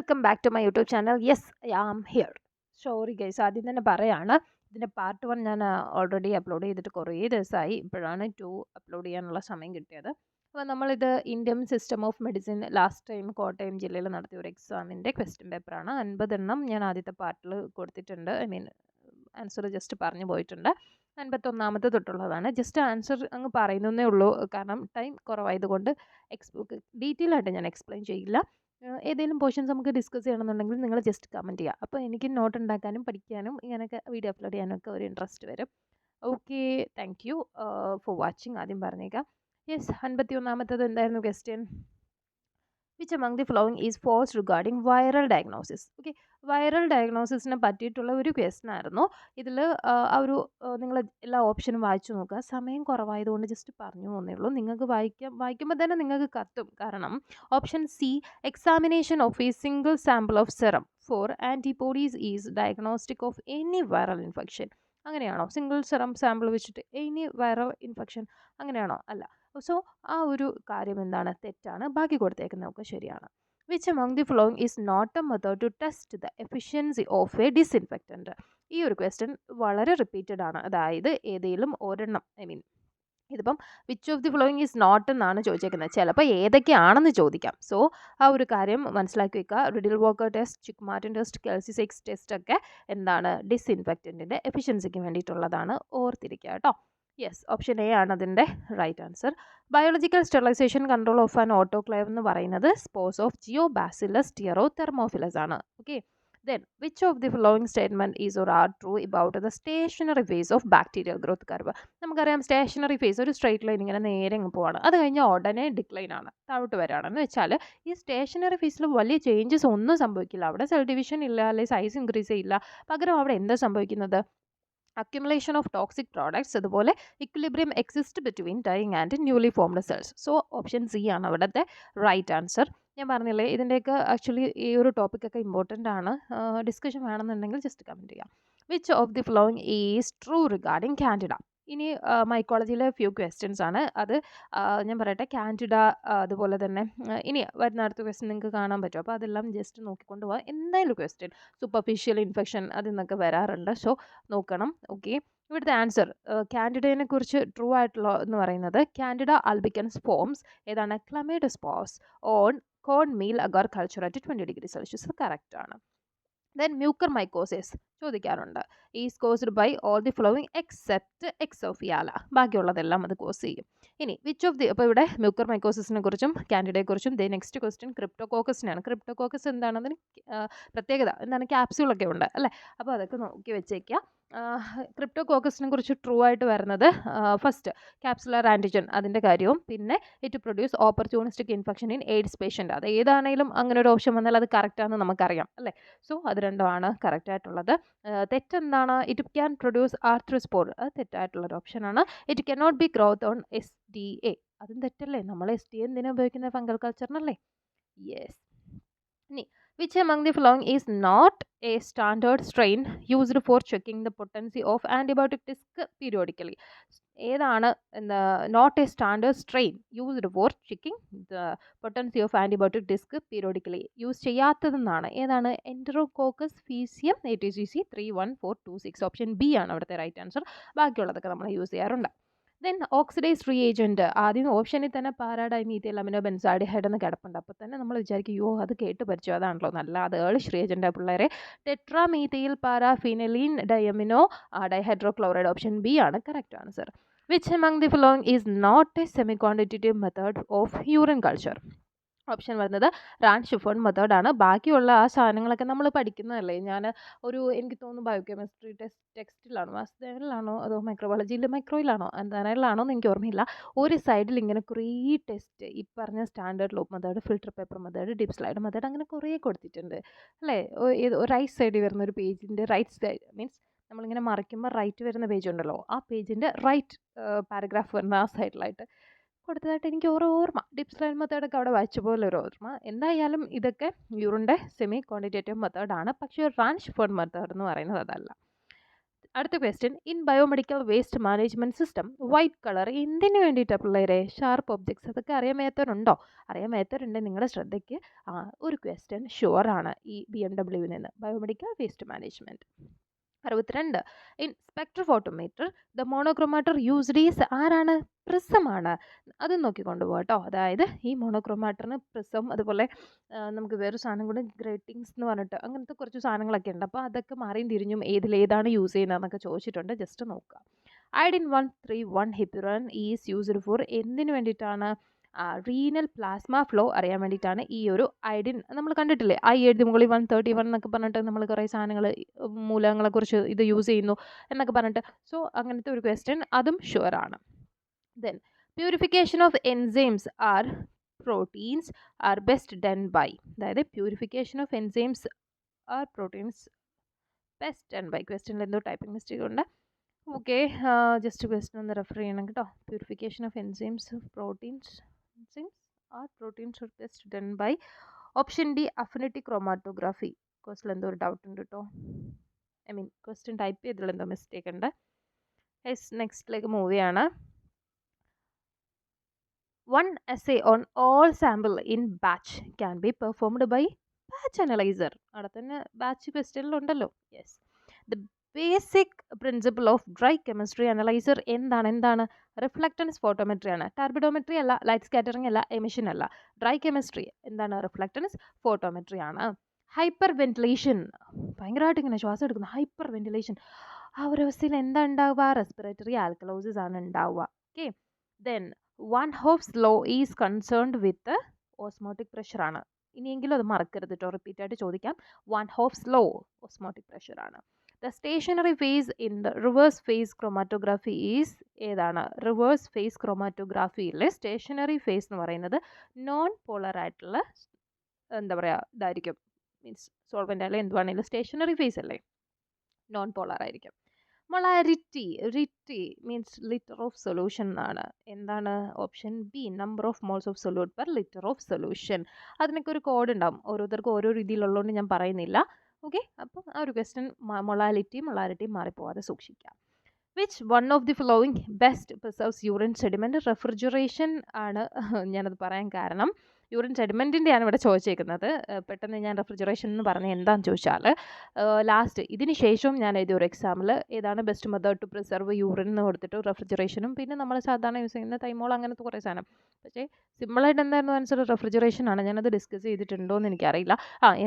Welcome back to my YouTube channel. Yes, I am here. Sorry guys, ആദ്യം തന്നെ പറയാണ്, ഇതിൻ്റെ പാർട്ട് 1 ഞാൻ ഓൾറെഡി അപ്ലോഡ് ചെയ്തിട്ട് കുറേ ദിവസമായി. ഇപ്പോഴാണ് 2 അപ്ലോഡ് ചെയ്യാനുള്ള സമയം കിട്ടിയത്. അപ്പോൾ നമ്മളിത് Indian system of medicine last time Kottayam ജില്ലയിൽ നടത്തിയ ഒരു എക്സാമിൻ്റെ ക്വസ്റ്റ്യൻ പേപ്പറാണ്. 50 എണ്ണം ഞാൻ ആദ്യത്തെ പാർട്ടിൽ കൊടുത്തിട്ടുണ്ട്. ആൻസർ ജസ്റ്റ് പറഞ്ഞു പോയിട്ടുണ്ട്. 51ാമത്തെ തൊട്ടുള്ളതാണ്. ജസ്റ്റ് ആൻസർ അങ്ങ് പറയുന്നതേ ഉള്ളൂ, കാരണം ടൈം കുറവായതുകൊണ്ട് ഡീറ്റെയിൽ ആയിട്ട് ഞാൻ എക്സ്പ്ലെയിൻ ചെയ്യില്ല. ഏതെങ്കിലും പോർഷൻസ് നമുക്ക് ഡിസ്കസ് ചെയ്യണമെന്നുണ്ടെങ്കിൽ നിങ്ങൾ ജസ്റ്റ് കമൻറ്റ് ചെയ്യുക. അപ്പോൾ എനിക്ക് നോട്ട് ഉണ്ടാക്കാനും പഠിക്കാനും ഇങ്ങനെയൊക്കെ വീഡിയോ അപ്ലോഡ് ചെയ്യാനൊക്കെ ഒരു ഇൻട്രസ്റ്റ് വരും. Okay, thank you for watching. ആദ്യം പറഞ്ഞേക്കാം. യെസ്, 51ാമത്തത് എന്തായിരുന്നു question? Which among the following is false regarding viral diagnosis? Okay, viral ഡയഗ്നോസിസിനെ പറ്റിയിട്ടുള്ള ഒരു ക്വസ്റ്റ്യൻ ആയിരുന്നു. ഇതിൽ നിങ്ങൾ എല്ലാ ഓപ്ഷനും വായിച്ചു നോക്കുക. സമയം കുറവായതുകൊണ്ട് ജസ്റ്റ് പറഞ്ഞു പോകുന്നേ ഉള്ളൂ. നിങ്ങൾക്ക് വായിക്കുമ്പോൾ തന്നെ നിങ്ങൾക്ക് കത്തും. കാരണം option C, examination of a single sample of serum for antibodies is diagnostic of any viral infection. അങ്ങനെയാണോ? സിംഗിൾ സെറം സാമ്പിൾ വെച്ചിട്ട് എനി വൈറൽ ഇൻഫെക്ഷൻ അങ്ങനെയാണോ? അല്ല. സോ ആ ഒരു കാര്യം എന്താണ്? തെറ്റാണ്. ബാക്കി കൊടുത്തേക്കുന്നതൊക്കെ ശരിയാണ്. Which among the following is not a method to test the efficiency of a disinfectant? ഈ ഒരു ക്വസ്റ്റ്യൻ വളരെ റിപ്പീറ്റഡ് ആണ്. അതായത് ഏതെങ്കിലും ഒരെണ്ണം, ഇതിപ്പം which of the following is not എന്നാണ് ചോദിച്ചേക്കുന്നത്. ചിലപ്പോൾ ഏതൊക്കെയാണെന്ന് ചോദിക്കാം. സോ ആ ഒരു കാര്യം മനസ്സിലാക്കി വെക്കുക. Rideal Walker test, Chick Martin test, Kelsey Sykes test ഒക്കെ എന്താണ്? ഡിസ്ഇൻഫെക്റ്റൻറ്റിൻ്റെ എഫിഷ്യൻസിക്ക് വേണ്ടിയിട്ടുള്ളതാണ്. ഓർത്തിരിക്കുക കേട്ടോ. യെസ്, ഓപ്ഷൻ എ ആണ് അതിൻ്റെ right answer. Biological sterilization control of an autoclave എന്ന് പറയുന്നത് spores of Geobacillus stearothermophilus ആണ്. Okay, then which of the following statement is or are true about the stationary phase of bacterial growth curve? നമുക്കറിയാം stationary phase ഒരു straight line ഇങ്ങനെ നേരെ അങ്ങ് പോവാണ്. അത് കഴിഞ്ഞാൽ ഉടനെ ഡിക്ലൈൻ ആണ്, താഴോട്ട് വരാണെന്ന് വെച്ചാൽ ഈ സ്റ്റേഷനറി ഫേസിൽ വലിയ ചേഞ്ചസ് ഒന്നും സംഭവിക്കില്ല. അവിടെ സെൽ ഡിവിഷൻ ഇല്ല, അല്ലെങ്കിൽ സൈസ് ഇൻക്രീസ് ചെയ്യില്ല. പകരം അവിടെ എന്താ സംഭവിക്കുന്നത്? അക്യുമുലേഷൻ ഓഫ് ടോക്സിക് പ്രോഡക്ട്സ്, അതുപോലെ equilibrium exist between dying and newly formed cells. So option C ആണ് അവിടുത്തെ റൈറ്റ് ആൻസർ. ഞാൻ പറഞ്ഞില്ലേ, ഇതിൻ്റെയൊക്കെ ആക്ച്വലി ഈ ഒരു ടോപ്പിക്കൊക്കെ ഇമ്പോർട്ടൻ്റ് ആണ്. ഡിസ്കഷൻ വേണമെന്നുണ്ടെങ്കിൽ ജസ്റ്റ് കമൻറ്റ് ചെയ്യാം. Which of the following is true regarding Candida? ഇനി മൈക്കോളജിയിലെ ഫ്യൂ ക്വസ്റ്റ്യൻസ് ആണ്. അത് ഞാൻ പറയട്ടെ. കാൻഡിഡ, അതുപോലെ തന്നെ ഇനി വരുന്ന അടുത്ത ക്വസ്റ്റ്യൻ നിങ്ങൾക്ക് കാണാൻ പറ്റും. അപ്പോൾ അതെല്ലാം ജസ്റ്റ് നോക്കിക്കൊണ്ട് പോകാം. എന്തായാലും ക്വസ്റ്റ്യൻ സൂപ്പർഫിഷ്യൽ ഇൻഫെക്ഷൻ അതിൽ നിന്നൊക്കെ വരാറുണ്ട്. സോ നോക്കണം. ഓക്കെ, ഇവിടുത്തെ ആൻസർ കാൻഡിഡയെ കുറിച്ച് ട്രൂ ആയിട്ടുള്ള എന്ന് പറയുന്നത് കാൻഡിഡ ആൽബിക്കൻസ് ഫോംസ് ഏതാണ്? Chlamydospores on corn meal agar culture at 20 degree Celsius. Correct ആണ്. ദെൻ മ്യൂക്കർമൈക്കോസിസ് ചോദിക്കാറുണ്ട്. Is caused by all the following except Exophiala. ബാക്കിയുള്ളതെല്ലാം അത് കോസ് ചെയ്യും. ഇനി വിച്ച് ഓഫ് ദി, അപ്പോൾ ഇവിടെ മ്യൂക്കർമൈക്കോസിസിനെ കുറിച്ചും കാൻഡിഡയെക്കുറിച്ചും. ദേ നെക്സ്റ്റ് ക്വസ്റ്റ്യൻ ക്രിപ്റ്റോകോക്കസിനാണ്. ക്രിപ്റ്റോകോക്കസ് എന്താണ്? അതിന് പ്രത്യേകത എന്താണ്? ക്യാപ്സ്യൂളൊക്കെ ഉണ്ട് അല്ലേ? അപ്പോൾ അതൊക്കെ നോക്കി വെച്ചേക്കുക. ക്രിപ്റ്റോകോക്കസിനെ കുറിച്ച് ട്രൂ ആയിട്ട് വരുന്നത് ഫസ്റ്റ് ക്യാപ്സുലർ ആൻറ്റിജൻ അതിൻ്റെ കാര്യവും, പിന്നെ it produce opportunistic infection in AIDS patient. അത് ഏതാണെങ്കിലും അങ്ങനെ ഒരു ഓപ്ഷൻ വന്നാൽ അത് കറക്റ്റാണെന്ന് നമുക്കറിയാം അല്ലേ? സോ അത് രണ്ടുമാണ് കറക്റ്റായിട്ടുള്ളത്. തെറ്റെന്താണ്? It can produce arthrospore. അത് തെറ്റായിട്ടുള്ളൊരു ഓപ്ഷനാണ്. It cannot be growth on SDA. അതും തെറ്റല്ലേ? നമ്മൾ SDA എന്തിനാണ് ഉപയോഗിക്കുന്നത്? ഫംഗൽ കൾച്ചറിനല്ലേ? യെസ്. ഇനി which among the following is not a standard strain used for checking the potency of antibiotic disk periodically? ഏതാണ് not a standard strain used for checking the potency of antibiotic disk periodically? Use ചെയ്യാത്തതെന്നാണ്. ഏതാണ്? Enterococcus faecium ATGC 31426. Option B ആണ് അവിടുത്തെ right answer. ബാക്കിയുള്ളതൊക്കെ നമ്മൾ use ചെയ്യാറുണ്ട്. Then oxidase reagent. ആദ്യം ഓപ്ഷനിൽ തന്നെ പാരാഡൈമീഥൈൽ അമിനോ ബെൻസാഡിഹൈഡ് എന്ന് കിടപ്പുണ്ട്. അപ്പോൾ തന്നെ നമ്മൾ വിചാരിക്കും, യോ അത് കേട്ട് പരിചയം, അതാണല്ലോ നല്ല. അത് ഏളിഷ് റീഏജൻ്റ് പിള്ളേരെ. ടെട്രാമീഥൈൽ പാരാഫിനലീൻ ഡയമിനോ ഡൈഹൈഡ്രോക്ലോറൈഡ്. ഓപ്ഷൻ ബി ആണ് correct answer. Which among the following is not a semi-quantitative method of urine culture? Option വരുന്നത് റാൻഷിഫോൺ മെത്തേഡാണ്. ബാക്കിയുള്ള ആ സാധനങ്ങളൊക്കെ നമ്മൾ പഠിക്കുന്നതല്ലേ. എനിക്ക് തോന്നുന്നു ബയോകെമിസ്ട്രി ടെക്സ്റ്റിലാണോ, വാസുദേവനിലാണോ, അതോ മൈക്രോയിലാണോ എന്തായാലാണോ എന്ന് എനിക്ക് ഓർമ്മയില്ല. ഒരു സൈഡിൽ ഇങ്ങനെ കുറേ ടെസ്റ്റ്, ഈ പറഞ്ഞ standard loop method, filter paper method, dip slide method, അങ്ങനെ കുറേ കൊടുത്തിട്ടുണ്ട് അല്ലേ? റൈറ്റ് സൈഡിൽ വരുന്ന ഒരു പേജിൻ്റെ റൈറ്റ് സൈഡ് മീൻസ് നമ്മളിങ്ങനെ മറിക്കുമ്പോൾ റൈറ്റ് വരുന്ന പേജ് ഉണ്ടല്ലോ, ആ പേജിൻ്റെ റൈറ്റ് പാരഗ്രാഫ് വരുന്ന ആ സൈഡിലായിട്ട് കൊടുത്തതായിട്ട് എനിക്ക് ഓർമ്മ. ഡിപ്പ് സ്ലൈഡ് മെത്തേഡൊക്കെ അവിടെ വായിച്ച പോലെ ഒരു ഓർമ്മ. എന്തായാലും ഇതൊക്കെ യൂറിൻ്റെ സെമി ക്വാണ്ടിറ്റേറ്റീവ് മെത്തേഡാണ്. പക്ഷേ റാൻഷിഫോൺ മെത്തേഡ് എന്ന് പറയുന്നത് അതല്ല. അടുത്ത question, in biomedical waste management system white colour എന്തിനു വേണ്ടിയിട്ടാണ് പിള്ളേരെ? Sharp objects. അതൊക്കെ അറിയാൻ മേത്തരുണ്ടോ? അറിയാൻ മേത്തരുണ്ടെങ്കിൽ നിങ്ങളുടെ ശ്രദ്ധയ്ക്ക് ഒരു ക്വസ്റ്റ്യൻ ഷുവറാണ് ഈ BMW നിന്ന്, biomedical waste management. 62, in spectrophotometer the മോണോക്രോമാറ്റർ used is ആരാണ്? പ്രിസമാണ്. അത് നോക്കിക്കൊണ്ട് പോകാം കേട്ടോ. അതായത് ഈ മോണോക്രോമാറ്ററിന് പ്രിസം, അതുപോലെ നമുക്ക് വേറൊരു സാധനം കൂടി ഗ്രേറ്റിങ്സ് എന്ന് പറഞ്ഞിട്ട് അങ്ങനത്തെ കുറച്ച് സാധനങ്ങളൊക്കെ ഉണ്ട്. അപ്പോൾ അതൊക്കെ മാറിയും തിരിഞ്ഞും ഏതാണ് യൂസ് ചെയ്യുന്നതെന്നൊക്കെ ചോദിച്ചിട്ടുണ്ട്. ജസ്റ്റ് നോക്കുക. അയഡിൻ 131 ഹിപ്പുറൻ ഈസ് യൂസ്ഡ് ഫോർ എന്തിനു വേണ്ടിയിട്ടാണ്? റീനൽ പ്ലാസ്മ ഫ്ലോ അറിയാൻ വേണ്ടിയിട്ടാണ് ഈ ഒരു അയഡിൻ. നമ്മൾ കണ്ടിട്ടില്ലേ, എഴുതി മുകളിൽ 131 എന്നൊക്കെ പറഞ്ഞിട്ട് നമ്മൾ കുറേ സാധനങ്ങൾ മൂലകങ്ങളെക്കുറിച്ച് ഇത് യൂസ് ചെയ്യുന്നു എന്നൊക്കെ പറഞ്ഞിട്ട്. സോ അങ്ങനത്തെ ഒരു ക്വസ്റ്റ്യൻ, അതും ഷുവറാണ്. Then purification of enzymes or proteins are best done by. അതായത് purification of enzymes or proteins best done by. ക്വസ്റ്റ്യനിൽ എന്തോ ടൈപ്പിംഗ് മിസ്റ്റേക്ക് ഉണ്ട്. ഓക്കെ, ജസ്റ്റ് ക്വസ്റ്റ്യൻ ഒന്ന് റെഫർ ചെയ്യണം കേട്ടോ. Purification of enzymes proteins or proteins are best done by option D affinity chromatography. ക്വസ്റ്റിൽ എന്തോ ഒരു ഡൗട്ട് ഉണ്ട് കേട്ടോ. ക്വസ്റ്റ്യൻ ടൈപ്പ് ചെയ്തതിൽ എന്തോ മിസ്റ്റേക്ക് ഉണ്ട്. നെക്സ്റ്റിലേക്ക് മൂവ് ചെയ്യാണ്. One assay on all sample in batch can be performed by batch analyzer. അവിടെ തന്നെ ബാച്ച് ക്വസ്റ്റ്യനിലുണ്ടല്ലോ. Yes, the basic principle of dry chemistry analyser എന്താണ്? റിഫ്ലക്റ്റൻസ് ഫോട്ടോമെട്രി ആണ്. ടർബിഡോമെട്രി അല്ല, ലൈറ്റ് സ്കാറ്ററിംഗ് അല്ല, എമിഷൻ അല്ല. ഡ്രൈ കെമിസ്ട്രി എന്താണ്? റിഫ്ലക്റ്റൻസ് ഫോട്ടോമെട്രി ആണ്. ഹൈപ്പർ വെന്റിലേഷൻ, ഭയങ്കരമായിട്ട് ഇങ്ങനെ ശ്വാസം എടുക്കുന്നു. ഹൈപ്പർ വെന്റിലേഷൻ, ആ ഒരു അവസ്ഥയിൽ എന്താ ഉണ്ടാവുക? റെസ്പിറേറ്ററി ആൽക്കലോസിസ് ആണ് ഉണ്ടാവുക. Okay, then van't Hoff's law is concerned with osmotic pressure ആണ്. ഇനിയെങ്കിലും അത് മറക്കരുത് കേട്ടോ, റിപ്പീറ്റ് ആയിട്ട് ചോദിക്കാം. Van't Hoff's law osmotic pressure ആണ്. The stationary phase in the reverse phase chromatography is ഏതാണ്? റിവേഴ്സ് ഫേസ് ക്രോമാറ്റോഗ്രാഫിയിലെ സ്റ്റേഷനറി ഫേസ് എന്ന് പറയുന്നത് നോൺ പോളർ ആയിട്ടുള്ള എന്താ പറയുക ഇതായിരിക്കും. മീൻസ് സോൾവെൻ്റ് ആയാലും എന്തുവാണെങ്കിലും സ്റ്റേഷനറി ഫേസ് അല്ലേ, നോൺ പോളർ ആയിരിക്കും. Molarity, Ritty means litre of solution എന്നാണ്. എന്താണ്? Option B number of moles of solute per litre of solution. അതിനൊക്കെ ഒരു കോഡ് ഉണ്ടാവും, ഓരോരുത്തർക്കും ഓരോ രീതിയിലുള്ളതുകൊണ്ട് ഞാൻ പറയുന്നില്ല. ഓക്കെ, അപ്പം ആ ഒരു ക്വസ്റ്റ്യൻ മൊളാരിറ്റി മാറിപ്പോവാതെ സൂക്ഷിക്കാം. Which one of the following best preserves urine sediment? Refrigeration ആണ് ഞാനത് പറയാൻ കാരണം. യൂറിൻ സെഡിമെൻറ്റിൻ്റെയാണ് ഇവിടെ ചോദിച്ചേക്കുന്നത്. പെട്ടെന്ന് ഞാൻ റെഫ്രിജറേഷൻ എന്ന് പറഞ്ഞ് എന്താണെന്ന് ചോദിച്ചാൽ ലാസ്റ്റ് ഇതിന് ശേഷവും ഞാൻ എഴുതിയ ഒരു എക്സാമിൽ ഏതാണ് best method to preserve urine എന്ന് കൊടുത്തിട്ട് റെഫ്രിജറേഷനും പിന്നെ നമ്മൾ സാധാരണ യൂസ് ചെയ്യുന്ന തൈമോൾ അങ്ങനത്തെ കുറേ സാധനം. പക്ഷേ സിമ്പിളായിട്ട് എന്തായിരുന്നു ആൻസർ? റെഫ്രിജറേഷൻ ആണ്. ഞാനത് ഡിസ്കസ് ചെയ്തിട്ടുണ്ടോ എന്ന് എനിക്കറിയില്ല.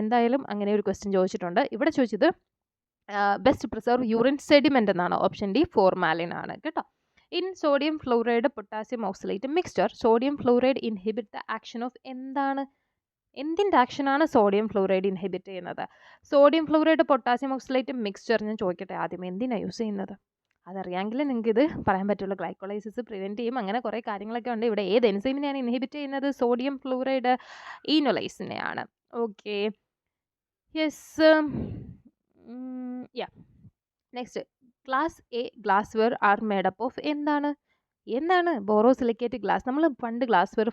എന്തായാലും അങ്ങനെ ഒരു ക്വസ്റ്റ്യൻ ചോദിച്ചിട്ടുണ്ട്. ഇവിടെ ചോദിച്ചത് ബെസ്റ്റ് പ്രിസർവ് യൂറിൻ സെഡിമെൻ്റ് എന്നാണ്. ഓപ്ഷൻ ഡി ഫോർമാലിൻ ആണ് കേട്ടോ. In sodium fluoride potassium oxalate mixture sodium fluoride inhibit the action of എന്താണ്? എന്തിൻ്റെ ആക്ഷനാണ് സോഡിയം ഫ്ലൂറൈഡ് ഇൻഹിബിറ്റ് ചെയ്യുന്നത്? Sodium fluoride potassium oxalate mixture ഞാൻ ചോദിക്കട്ടെ ആദ്യം, എന്തിനാണ് യൂസ് ചെയ്യുന്നത്? അതറിയാമെങ്കിൽ നിങ്ങൾക്ക് ഇത് പറയാൻ പറ്റുള്ളൂ. ഗ്ലൈക്കോളൈസിസ് പ്രിവെൻറ്റ് ചെയ്യും, അങ്ങനെ കുറേ കാര്യങ്ങളൊക്കെ ഉണ്ട്. ഇവിടെ ഏത് എൻസൈമിനെയാണ് ഇൻഹിബിറ്റ് ചെയ്യുന്നത്? സോഡിയം ഫ്ലൂറൈഡ് ഈനോലൈസിനെയാണ്. Okay, yes, next class A glassware are made up of എന്താണ് ബോറോസിലിക്കേറ്റ് ഗ്ലാസ്. നമ്മൾ പണ്ട് ഗ്ലാസ് വെയർ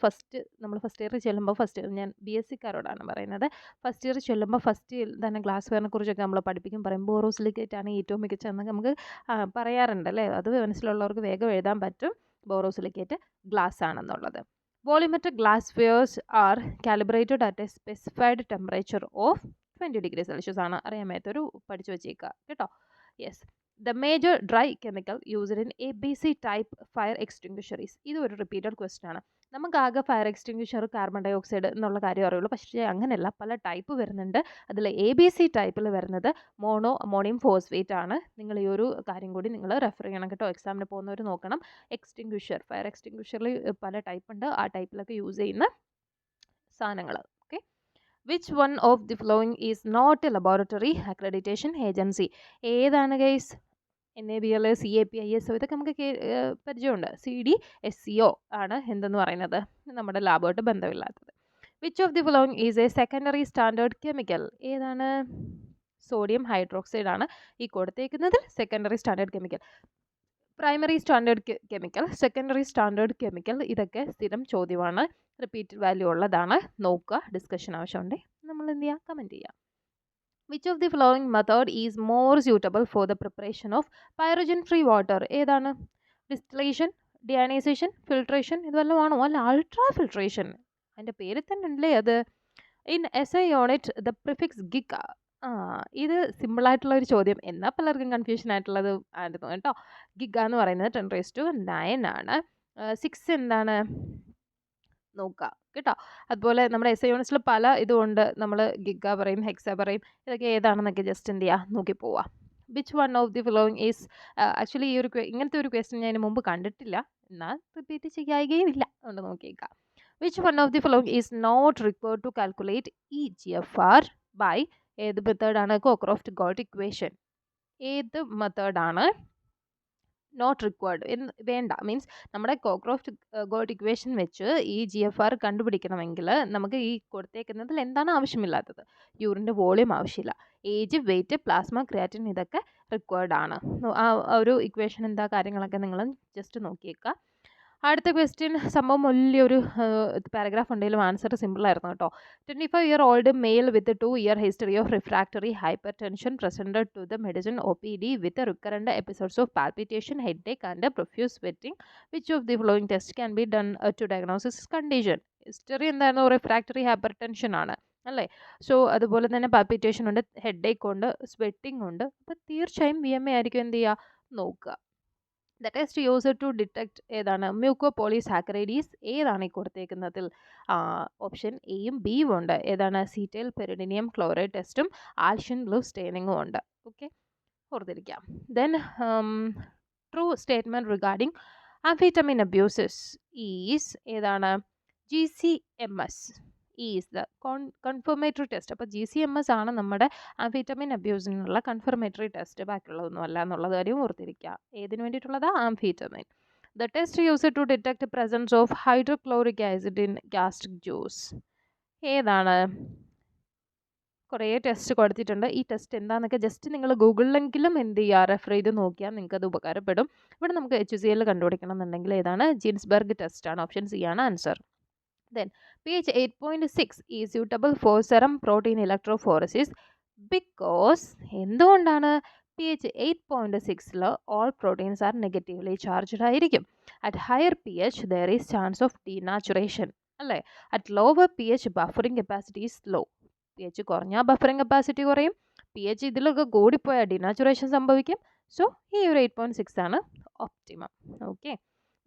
നമ്മൾ ഫസ്റ്റ് ഇയർ ചെല്ലുമ്പോൾ ഞാൻ BSc കാരോടാണ് പറയുന്നത്. ഫസ്റ്റ് ഇയർ ചെല്ലുമ്പോൾ ഫസ്റ്റ് തന്നെ ഗ്ലാസ് വെയറിനെ കുറിച്ചൊക്കെ നമ്മൾ പഠിപ്പിക്കും, പറയും ബോറോസിലിക്കേറ്റ് ആണ് ഏറ്റവും മികച്ചതെന്ന് നമുക്ക് പറയാറുണ്ട് അല്ലേ. അത് മനസ്സിലുള്ളവർക്ക് വേഗം എഴുതാൻ പറ്റും ബോറോസിലിക്കേറ്റ് ഗ്ലാസ് ആണെന്നുള്ളത്. Volumetric glasswares are calibrated at a specified temperature of 20 degree Celsius ആണ്. അറിയാൻ മേത്തൊരു പഠിച്ചു വെച്ചേക്കുക കേട്ടോ. Yes, the major dry chemical used in ABC type fire extinguisher is. ഇത് ഒരു റിപ്പീറ്റഡ് ക്വസ്റ്റ്യൻ ആണ്. നമുക്കാകെ fire extinguisher carbon dioxide എന്നുള്ള കാര്യം അറിയുള്ളൂ. പക്ഷേ അങ്ങനെയല്ല, പല ടൈപ്പ് വരുന്നുണ്ട്. അതിൽ ABC ടൈപ്പിൽ വരുന്നത് അമോണിയം ഫോസ്ഫേറ്റ് ആണ്. നിങ്ങൾ ഈ ഒരു കാര്യം കൂടി നിങ്ങൾ റെഫർ ചെയ്യണം കേട്ടോ. എക്സാമിന് പോകുന്നവർ നോക്കണം. ഫയർ എക്സ്റ്റിങ്ക്വിഷറിൽ പല ടൈപ്പ് ഉണ്ട്. ആ ടൈപ്പിലൊക്കെ യൂസ് ചെയ്യുന്ന സാധനങ്ങൾ. Okay, which one of the following is not a laboratory accreditation agency? ഏതാണ് ഗൈസ്? NABL, CAP, ISO ഇതൊക്കെ നമുക്ക് പരിചയമുണ്ട്. CDSCO ആണ് എന്തെന്ന് പറയുന്നത്, നമ്മുടെ ലാബുമായിട്ട് ബന്ധമില്ലാത്തത്. Which of the following is a secondary standard chemical? ഏതാണ്? സോഡിയം ഹൈഡ്രോക്സൈഡ് ആണ് ഈ കൊടുത്തേക്കുന്നത് secondary standard chemical. Primary standard chemical, secondary standard chemical, ഇതൊക്കെ സ്ഥിരം ചോദ്യമാണ്, റിപ്പീറ്റ് വാല്യൂ ഉള്ളതാണ്. നോക്കുക, ഡിസ്കഷൻ ആവശ്യമുണ്ടെങ്കിൽ നമ്മൾ എന്ത് ചെയ്യുക, കമൻറ്റ് ചെയ്യുക. Which of the following method is more suitable for the preparation of pyrogen free water? ഏതാണ്? ഡിസ്റ്റിലേഷൻ, ഡിയനൈസേഷൻ, ഫിൽട്രേഷൻ, ഇതെല്ലാം ആണോ? അല്ല, അൾട്രാ ഫിൽട്രേഷൻ. അതിൻ്റെ പേരിൽ തന്നെ ഉണ്ടല്ലേ അത്. In S I unit the prefix gig. ആ, ഇത് സിമ്പിളായിട്ടുള്ള ഒരു ചോദ്യം, എന്നാൽ പലർക്കും കൺഫ്യൂഷൻ ആയിട്ടുള്ളത് ആയിരുന്നു കേട്ടോ. ഗിഗ എന്ന് പറയുന്നത് 10⁹ ആണ്. 6 എന്താണ് നോക്കുക കേട്ടോ. അതുപോലെ നമ്മുടെ എസ് ഐ യൂണിറ്റ്സിൽ പല ഇതുകൊണ്ട് നമ്മൾ ഗിഗ പറയും, ഹെക്സ പറയും. ഇതൊക്കെ ഏതാണെന്നൊക്കെ ജസ്റ്റ് എന്ത് ചെയ്യുക, നോക്കി പോവാം. Which one of the following is, actually ഈ ഒരു ഇങ്ങനത്തെ ഒരു ക്വസ്റ്റ്യൻ ഞാൻ മുമ്പ് കണ്ടിട്ടില്ല, എന്നാൽ റിപ്പീറ്റ് ചെയ്യുകയും ഇല്ല, അതുകൊണ്ട് നോക്കിയേക്കാം. Which one of the following is not required to calculate EGFR by ഏത് മെത്തേഡാണ്? Cockcroft Gault equation. ഏത് മെത്തേഡാണ് നോട്ട് റിക്വയർഡ് വേണ്ട? മീൻസ് നമ്മുടെ കോക്രോഫ്റ്റ് ഗോൾട്ട് ഇക്വേഷൻ വെച്ച് ഈ GFR കണ്ടുപിടിക്കണമെങ്കിൽ നമുക്ക് ഈ കൊടുത്തേക്കുന്നതിൽ എന്താണ് ആവശ്യമില്ലാത്തത്? യൂറിൻ്റെ വോളിയം ആവശ്യമില്ല, ഏജ്, വെയിറ്റ്, പ്ലാസ്മ, ക്രിയാറ്റിൻ, ഇതൊക്കെ റിക്വയർഡ് ആണ്. ആ ഒരു ഇക്വേഷൻ എന്താ കാര്യങ്ങളൊക്കെ നിങ്ങൾ ജസ്റ്റ് നോക്കിയേക്കുക. അടുത്ത ക്വസ്റ്റ്യൻ സംഭവം വലിയൊരു പാരഗ്രാഫ് ഉണ്ടെങ്കിലും ആൻസർ സിമ്പിളായിരുന്നു കേട്ടോ. 25-year-old male with 2-year history of refractory hypertension presented to the medicine OPD with recurrent episodes of palpitation, headache and profuse sweating. Which of the following test can be done to diagnosis condition? History എന്തായിരുന്നു? Refractory hypertension ആണ് അല്ലേ. So അതുപോലെ തന്നെ palpitation ഉണ്ട്, head ഏക്ക് ഉണ്ട്, sweating ഉണ്ട്. അപ്പോൾ തീർച്ചയായും VMA ആയിരിക്കും എന്ത് ചെയ്യുക, നോക്കുക. The test use to detect ഏതാണ്? മ്യൂക്കോപോളിസാക്കറൈഡീസ്. ഏതാണ് ഈ കൊടുത്തേക്കുന്നതിൽ? ഓപ്ഷൻ എയും ബിയും ഉണ്ട്. ഏതാണ്? സീറ്റൈൽ പെരിഡിനിയം ക്ലോറൈഡ് ടെസ്റ്റും ആൽഷ്യൻ ബ്ലൂ സ്റ്റെയിനിങ്ങും ഉണ്ട്. ഓക്കെ, ഓർത്തിരിക്കാം. Then true statement regarding amphetamine abuses is ഏതാണ്? GCMS is the confirmatory test. അപ്പോൾ GCMS ആണ് നമ്മുടെ ആംഫിറ്റമിൻ അബ്യൂസിനുള്ള കൺഫർമേറ്ററി ടെസ്റ്റ്, ബാക്കിയുള്ളതൊന്നും അല്ല എന്നുള്ളത് കാര്യം ഓർത്തിരിക്കുക. ഏതിന് വേണ്ടിയിട്ടുള്ളതാ? Amphetamine. The test use to detect presence of hydrochloric acid in gastric juice. ഏതാണ്? കുറേ ടെസ്റ്റ് കൊടുത്തിട്ടുണ്ട്. ഈ ടെസ്റ്റ് എന്താണെന്നൊക്കെ ജസ്റ്റ് നിങ്ങൾ ഗൂഗിളിലെങ്കിലും എന്ത് ചെയ്യുക, റെഫർ ചെയ്ത് നോക്കിയാൽ നിങ്ങൾക്ക് അത് ഉപകാരപ്പെടും. ഇവിടെ നമുക്ക് HCl കണ്ടുപിടിക്കണം എന്നുണ്ടെങ്കിൽ ഏതാണ്? ജീൻസ്ബർഗ് ടെസ്റ്റ് ആണ്. ഓപ്ഷൻ സി ആണ് answer. Then pH 8.6 is suitable for serum protein electrophoresis because എന്തുകൊണ്ടാണ്? pH 8.6 all proteins are negatively charged ആയിരിക്കും. At higher pH there is chance of denaturation അല്ലേ. At lower pH buffering capacity is low. pH കുറഞ്ഞാൽ buffering capacity കുറയും, pH ഇതിലൊക്കെ കൂടിപ്പോയാൽ denaturation സംഭവിക്കും. So ഈ ഒരു 8.6 ആണ് optimum. Okay.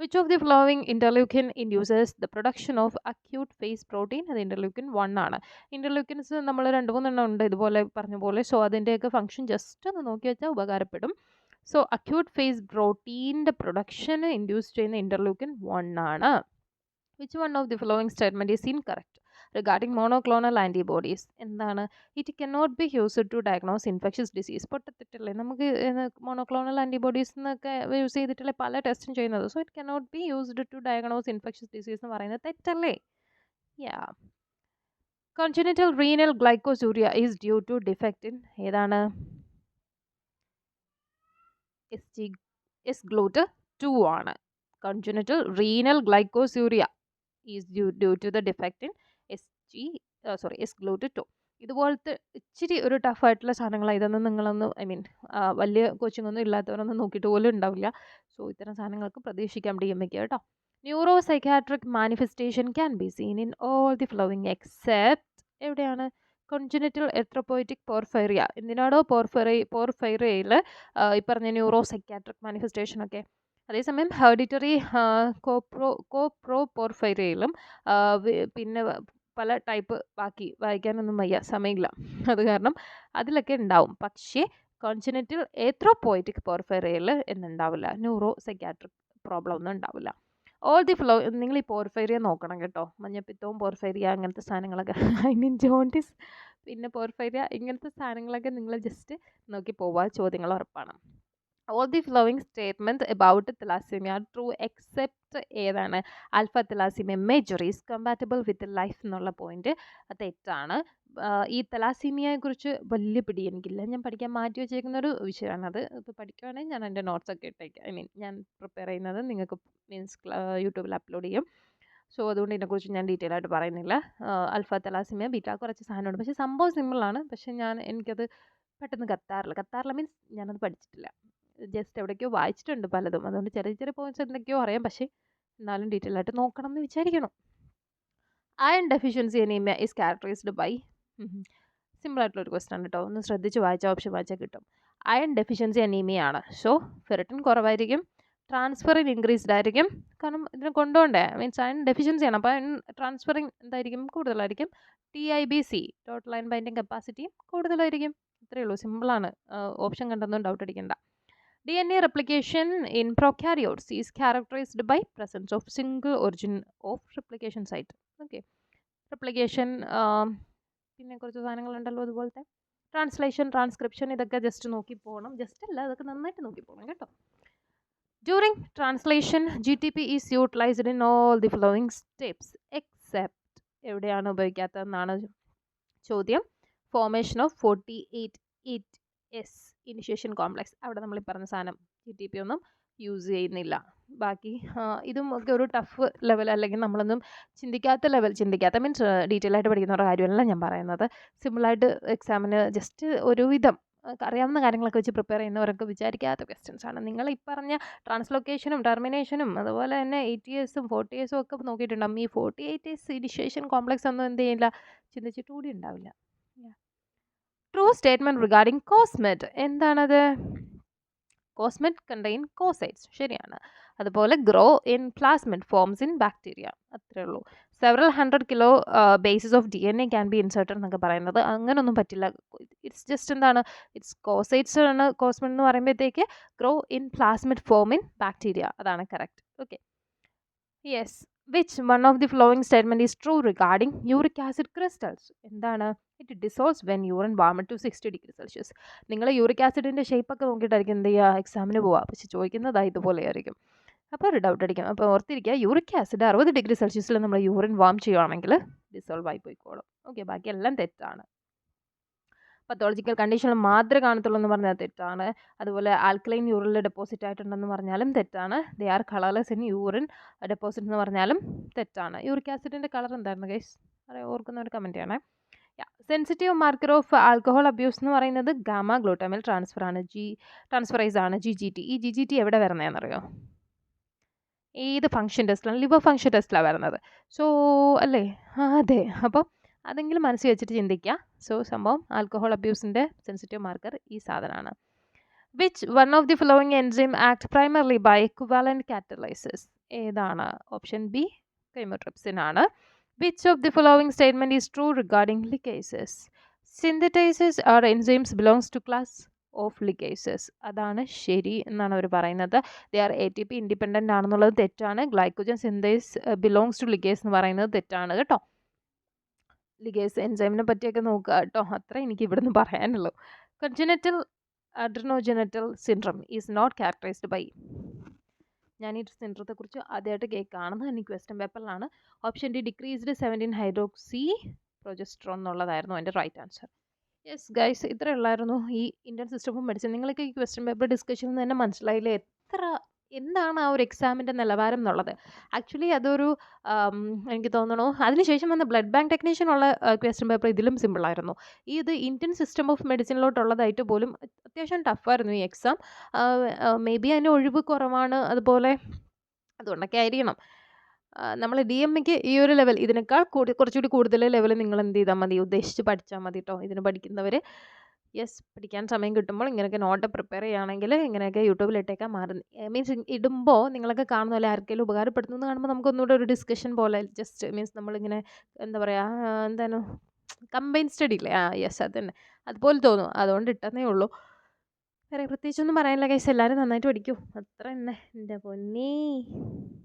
Which of the following interleukin induces the production of acute phase protein? അത് interleukin 1 ആണ്. Interleukins നമ്മൾ 2-3 ഉണ്ട് ഇതുപോലെ പറഞ്ഞ പോലെ. സോ അതിൻ്റെയൊക്കെ ഫംഗ്ഷൻ ജസ്റ്റ് ഒന്ന് നോക്കി വെച്ചാൽ ഉപകാരപ്പെടും. സോ അക്യൂട്ട് ഫേസ് പ്രോട്ടീൻ്റെ പ്രൊഡക്ഷന് ഇൻഡ്യൂസ് ചെയ്യുന്ന interleukin 1 ആണ്. Which one of the following statement is incorrect regarding monoclonal antibodies? എന്താണ്? It cannot be used to diagnose infectious disease. പൊട്ടത്തിട്ടല്ലേ, നമുക്ക് മോണോക്ലോണൽ ആൻറ്റിബോഡീസ് എന്നൊക്കെ യൂസ് ചെയ്തിട്ടല്ലേ പല ടെസ്റ്റും ചെയ്യുന്നത്. So it cannot be used to diagnose infectious disease എന്ന് പറയുന്നത് തെറ്റല്ലേ? യാ. Congenital renal glycosuria is due to defect in ഏതാണ്? SGLUT2 ആണ്. Congenital renal glycosuria is due to the defect in SGLUT2. ഇതുപോലത്തെ ഇച്ചിരി ഒരു ടഫായിട്ടുള്ള സാധനങ്ങളാണ് ഇതൊന്നും. നിങ്ങളൊന്നും വലിയ കോച്ചിങ്ങൊന്നും ഇല്ലാത്തവരൊന്നും നോക്കിയിട്ട് പോലും ഉണ്ടാവില്ല. സോ ഇത്തരം സാധനങ്ങൾക്ക് പ്രതീക്ഷിക്കാം DMA കേട്ടോ. Neuro psychiatric manifestation can be seen in all the flowing except എവിടെയാണ്? കൊൺജനിറ്റൽ എർത്രോപോയിറ്റിക് പോർഫൈറിയ. എന്തിനാണോ പോർഫൈറിയയിൽ ഈ പറഞ്ഞ ന്യൂറോ സൈക്കാട്രിക് മാനിഫെസ്റ്റേഷനൊക്കെ. അതേസമയം ഹെറിഡിറ്ററി കോപ്രോപോർഫൈറിയയിലും പിന്നെ പല ടൈപ്പ് ബാക്കി വായിക്കാനൊന്നും വയ്യ, സമയമില്ല, അത് കാരണം അതിലൊക്കെ ഉണ്ടാവും. പക്ഷേ കോൺജനിറ്റൽ എർത്രോപോയിറ്റിക് പോർഫൈറിയയിൽ എന്നുണ്ടാവില്ല, ന്യൂറോ സൈക്കാട്രിക് പ്രോബ്ലം ഒന്നും ഉണ്ടാവില്ല. ഓൾ ദി ഫ്ലോ നിങ്ങൾ ഈ പോർഫൈറിയ നോക്കണം കേട്ടോ. മഞ്ഞപ്പിത്തവും പോർഫൈറിയ അങ്ങനത്തെ സാധനങ്ങളൊക്കെ ജോണ്ടിസ് പിന്നെ പോർഫൈറിയ ഇങ്ങനത്തെ സാധനങ്ങളൊക്കെ നിങ്ങൾ ജസ്റ്റ് നോക്കി പോവുക, ചോദ്യങ്ങൾ ഉറപ്പാണ്. All the following statements about thalassemia are true except ഏതാണ്? Alpha thalassemia major is compatible with life എന്നുള്ള പോയിന്റ് തെറ്റാണ്. ഈ തലാസീമിയയെ കുറിച്ച് വലിയ പിടി എനിക്കില്ല, ഞാൻ പഠിക്കാൻ മാറ്റി വെച്ചേക്കുന്ന ഒരു വിഷയമാണത്. ഇപ്പോൾ പഠിക്കുകയാണെങ്കിൽ ഞാൻ എൻ്റെ നോട്ട്സൊക്കെ ഇട്ടേക്കാം. ഞാൻ പ്രിപ്പയർ ചെയ്യുന്നത് നിങ്ങൾക്ക് യൂട്യൂബിൽ അപ്ലോഡ് ചെയ്യും. സോ അതുകൊണ്ട് ഇതിനെക്കുറിച്ച് ഞാൻ ഡീറ്റെയിൽ ആയിട്ട് പറയുന്നില്ല. ആൽഫ തലാസിമിയ ബീറ്റ കുറച്ച് സാധനമുണ്ട്, പക്ഷേ സംഭവം സിമ്പിളാണ്. പക്ഷേ എനിക്കത് പെട്ടെന്ന് കത്താറില്ല മീൻസ് ഞാനത് പഠിച്ചിട്ടില്ല, ജസ്റ്റ് എവിടേക്കോ വായിച്ചിട്ടുണ്ട് പലതും. അതുകൊണ്ട് ചെറിയ ചെറിയ പോയിന്റ്സ് എന്തൊക്കെയോ അറിയാം, പക്ഷേ എന്നാലും ഡീറ്റെയിൽ ആയിട്ട് നോക്കണം എന്ന് വിചാരിക്കണം. Iron deficiency anaemia is characterized by, simple ആയിട്ടുള്ളൊരു ക്വസ്റ്റൻ ആണ് കേട്ടോ, ഒന്ന് ശ്രദ്ധിച്ച് വായിച്ചാൽ ഓപ്ഷൻ വായിച്ചാൽ കിട്ടും. അയൺ ഡെഫിഷ്യൻസി അനീമിയ ആണ്. സോ ഫെറിറ്റിൻ കുറവായിരിക്കും, ട്രാൻസ്ഫറിൻ ഇൻക്രീസ്ഡ് ആയിരിക്കും, കാരണം ഇതിനെ കൊണ്ടുപോകണ്ടേ, മീൻസ് അയൺ ഡെഫിഷ്യൻസി ആണ്, അപ്പോൾ അയൺ ട്രാൻസ്ഫറിങ് എന്തായിരിക്കും, കൂടുതലായിരിക്കും. TIBC ടോട്ടൽ അയൺ ബൈൻഡിങ് കപ്പാസിറ്റിയും കൂടുതലായിരിക്കും. ഇത്രയേ ഉള്ളൂ, സിമ്പിളാണ്. ഓപ്ഷൻ കണ്ടൊന്നും ഡൗട്ട് അടിക്കണ്ട. DNA replication in prokaryotes is characterized by presence of single origin of replication site. Okay. Replication, പിന്നെ കുറച്ച് സാധനങ്ങളുണ്ടല്ലോ അതുപോലത്തെ. ട്രാൻസ്ലേഷൻ, ട്രാൻസ്ക്രിപ്ഷൻ, ഇതൊക്കെ ജസ്റ്റ് നോക്കി പോകണം. ജസ്റ്റ് അല്ല, അതൊക്കെ നന്നായിട്ട് നോക്കി പോകണം കേട്ടോ. During translation, GTP is utilized in all the following steps except, എവിടെയാണ് ഉപയോഗിക്കാത്തതെന്നാണ് ചോദ്യം. Formation of 48S initiation complex, അവിടെ നമ്മൾ ഈ പറഞ്ഞ സാധനം GTP ഒന്നും യൂസ് ചെയ്യുന്നില്ല. ബാക്കി ഇതും ഒക്കെ ഒരു ടഫ് ലെവൽ, അല്ലെങ്കിൽ നമ്മളൊന്നും ചിന്തിക്കാത്ത മീൻസ് ഡീറ്റെയിൽ ആയിട്ട് പഠിക്കുന്നവരുടെ കാര്യമല്ല ഞാൻ പറയുന്നത്. സിമ്പിളായിട്ട് എക്സാമിന് ജസ്റ്റ് ഒരുവിധം അറിയാവുന്ന കാര്യങ്ങളൊക്കെ വെച്ച് പ്രിപ്പയർ ചെയ്യുന്നവരൊക്കെ വിചാരിക്കാത്ത ക്വസ്റ്റ്യൻസ് ആണ്. നിങ്ങൾ ഈ പറഞ്ഞ ട്രാൻസ്ലൊക്കേഷനും ടെർമിനേഷനും അതുപോലെ തന്നെ 80Sഉം 40Sഉം ഒക്കെ നോക്കിയിട്ടുണ്ടാകും. ഈ 48S ഇനിഷ്യേഷൻ കോംപ്ലക്സ് ഒന്നും എന്ത് ചെയ്യില്ല, ചിന്തിച്ചിട്ട് കൂടി ഉണ്ടാവില്ല. ട്രൂ സ്റ്റേറ്റ്മെൻറ്റ് റിഗാർഡിങ് കോസ്മെറ്റ്, എന്താണത്? കോസ്മെറ്റ് കണ്ടെയ്ൻ കോസൈറ്റ്സ്, ശരിയാണ്. അതുപോലെ grow in plasmid forms in bacteria, അത്രേ ഉള്ളൂ. Several 100 kilo bases of DNA can be inserted എന്നൊക്കെ പറയുന്നത് അങ്ങനൊന്നും പറ്റില്ല. ഇറ്റ്സ് ജസ്റ്റ് എന്താണ്, ഇറ്റ്സ് കോസൈറ്റ്സ് ആണ് കോസ്മെറ്റ് എന്ന് പറയുമ്പോഴത്തേക്ക്. Grow in plasmid form in bacteria, അതാണ് correct. Okay, yes. Which one of the following statement is true regarding uric acid crystals? എന്താണ്? It dissolves when urine warmed to 60 degree Celsius. നിങ്ങൾ uric ആസിഡിൻ്റെ ഷേപ്പൊക്കെ നോക്കിയിട്ടായിരിക്കും എന്ത് ചെയ്യുക, എക്സാമിന് പോവുക. പക്ഷെ ചോദിക്കുന്നത് ഇതുപോലെ ആയിരിക്കും. അപ്പോൾ ഒരു ഡൗട്ട് അടിക്കും. അപ്പോൾ ഓർത്തിരിക്കുക, യൂറിക് ആസിഡ് 60 ഡിഗ്രി സെൽഷ്യസിൽ നമ്മൾ യൂറിൻ വാം ചെയ്യുകയാണെങ്കിൽ ഡിസോൾവ് ആയി പോയിക്കോളും. ഓക്കെ, ബാക്കിയെല്ലാം തെറ്റാണ്. പത്തോളജിക്കൽ കണ്ടീഷനിൽ മാത്രമേ കാണത്തുള്ളൂ എന്ന് പറഞ്ഞാൽ തെറ്റാണ്. അതുപോലെ ആൽക്കലൈൻ യൂറിനിൽ ഡെപ്പോസിറ്റ് ആയിട്ടുണ്ടെന്ന് പറഞ്ഞാലും തെറ്റാണ്. They are colourless in urine deposit എന്ന് പറഞ്ഞാലും തെറ്റാണ്. യൂറിക് ആസിഡിൻ്റെ കളർ എന്തായിരുന്നു ഗൈസ്, ഓർക്കുന്നവർ കമൻറ്റ് ചെയ്യണേ. Sensitive marker of alcohol abuse എന്ന് പറയുന്നത് ഗാമ ഗ്ലൂട്ടാമിൽ ട്രാൻസ്ഫറൈസ് ആണ്, GGT. ഈ GGT എവിടെ വരുന്നതെന്നറിയോ? ഏത് ഫംഗ്ഷൻ ടെസ്റ്റിലാണ്? ലിവർ ഫംഗ്ഷൻ ടെസ്റ്റിലാണ് വരുന്നത്. സോ അല്ലേ, അതെ. അപ്പോൾ അതെങ്കിലും മനസ്സിൽ വെച്ചിട്ട് ചിന്തിക്കുക. സോ സംഭവം ആൽക്കഹോൾ അബ്യൂസിൻ്റെ സെൻസിറ്റീവ് മാർക്കർ ഈ സാധനമാണ്. Which one of the following enzyme act primarily by equivalent catalysis, ഏതാണ്? ഓപ്ഷൻ ബി കൈമോട്രിപ്സിൻ ആണ്. Which of the following statement is true regarding ligases? Synthetases are enzymes belongs to class of ligases, അതാണ് ശരി എന്നാണ് അവർ പറയുന്നത്. They are ATP independent ആണെന്നുള്ളത് തെറ്റാണ്. Glycogen synthase belongs to ലിക്കേസ് എന്ന് പറയുന്നത് തെറ്റാണ് കേട്ടോ. ലിഗേസ് എൻസൈമിനെ പറ്റിയൊക്കെ നോക്കുക കേട്ടോ, അത്ര എനിക്ക് ഇവിടുന്ന് പറയാനുള്ളൂ. Congenital adrenogenital syndrome is not characterized by, ഞാൻ ഈ സിൻഡ്രത്തെക്കുറിച്ച് ആദ്യമായിട്ട് കേൾക്കുകയാണെന്ന് എനിക്ക് ക്വസ്റ്റ്യൻ പേപ്പറിലാണ്. Option D decreased 17 hydroxy progesterone എന്നുള്ളതായിരുന്നു എൻ്റെ റൈറ്റ് ആൻസർ. യെസ് ഗൈസ്, ഇത്ര ഉള്ളായിരുന്നു ഈ ഇന്ത്യൻ സിസ്റ്റം ഓഫ് മെഡിസിൻ. നിങ്ങൾക്ക് ഈ ക്വസ്റ്റ്യൻ പേപ്പർ ഡിസ്കഷനിൽ നിന്ന് തന്നെ മനസ്സിലായില്ലേ എന്താണ് ആ ഒരു എക്സാമിൻ്റെ നിലവാരം എന്നുള്ളത്. ആക്ച്വലി അതൊരു എനിക്ക് തോന്നണു അതിനുശേഷം വന്ന ബ്ലഡ് ബാങ്ക് ടെക്നീഷ്യനുള്ള ക്വസ്റ്റ്യൻ പേപ്പർ ഇതിലും സിമ്പിളായിരുന്നു. ഇത് ഇന്ത്യൻ സിസ്റ്റം ഓഫ് മെഡിസിനിലോട്ടുള്ളതായിട്ട് പോലും അത്യാവശ്യം ടഫായിരുന്നു ഈ എക്സാം. മേ ബി അതിന് ഒഴിവ് കുറവാണ്, അതുകൊണ്ടൊക്കെ ആയിരിക്കണം. നമ്മൾ DMക്ക് ഈ ഒരു ലെവൽ ഇതിനേക്കാൾ കുറച്ചുകൂടി കൂടുതൽ ലെവൽ നിങ്ങൾ എന്ത് ചെയ്താൽ മതി, ഉദ്ദേശിച്ച് പഠിച്ചാൽ മതി കേട്ടോ. ഇതിന് പഠിക്കുന്നവർ യെസ്, പഠിക്കാൻ സമയം കിട്ടുമ്പോൾ ഇങ്ങനെയൊക്കെ നോട്ട് പ്രിപ്പയർ ചെയ്യുകയാണെങ്കിൽ ഇങ്ങനെയൊക്കെ യൂട്യൂബിലിട്ടേക്കാൻ മീൻസ് ഇടുമ്പോൾ നിങ്ങളൊക്കെ കാണുന്ന പോലെ ആർക്കെങ്കിലും ഉപകാരപ്പെടുന്നു എന്ന് കാണുമ്പോൾ നമുക്കൊന്നുകൂടെ ഒരു ഡിസ്കഷൻ പോലെ ജസ്റ്റ് മീൻസ് നമ്മളിങ്ങനെ എന്താ പറയുക, എന്താണ് കമ്പൈൻ സ്റ്റഡി ഇല്ലേ, യെസ് അത് തന്നെ, അതുപോലെ തോന്നും. അതുകൊണ്ട് ഇട്ടെന്നേ ഉള്ളൂ, വേറെ പ്രത്യേകിച്ചൊന്നും പറയാനില്ല ഗൈസ്. എല്ലാവരും നന്നായിട്ട് പഠിക്കൂ, അത്ര തന്നെ എൻ്റെ പൊന്നേ.